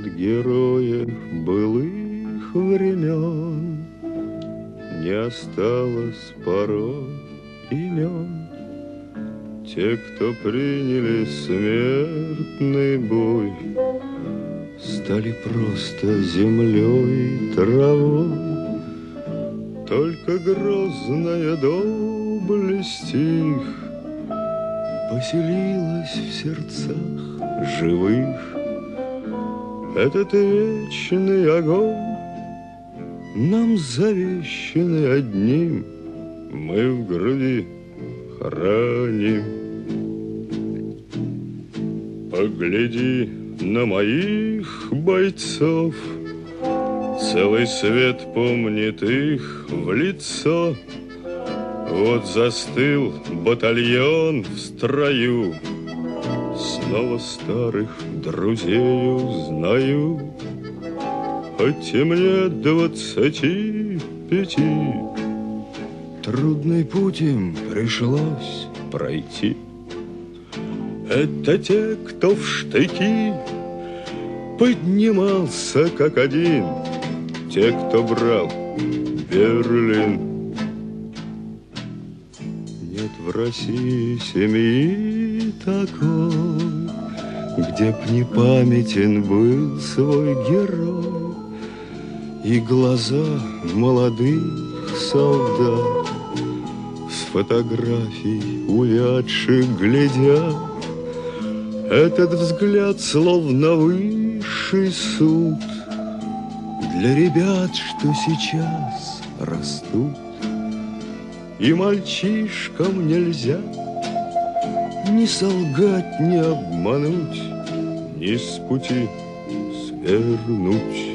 героев былых времен не осталось порой имен. Те, кто приняли смертный бой, стали просто землей и травой. Только грозная доблесть их поселилась в сердцах живых. Этот вечный огонь нам завещанный одним мы в груди храним. Погляди на моих бойцов, целый свет помнит их в лицо. Вот застыл батальон в строю, снова старых друзей узнаю. Хоть и мне 25, трудный путь им пришлось пройти. Это те, кто в штыки поднимался как один, те, кто брал Берлин. Нет в России семьи такой, где б не памятен был свой герой. И глаза молодых солдат с фотографий увядших глядят. Этот взгляд словно высший суд для ребят, что сейчас растут. И мальчишкам нельзя ни солгать, ни обмануть, ни с пути свернуть.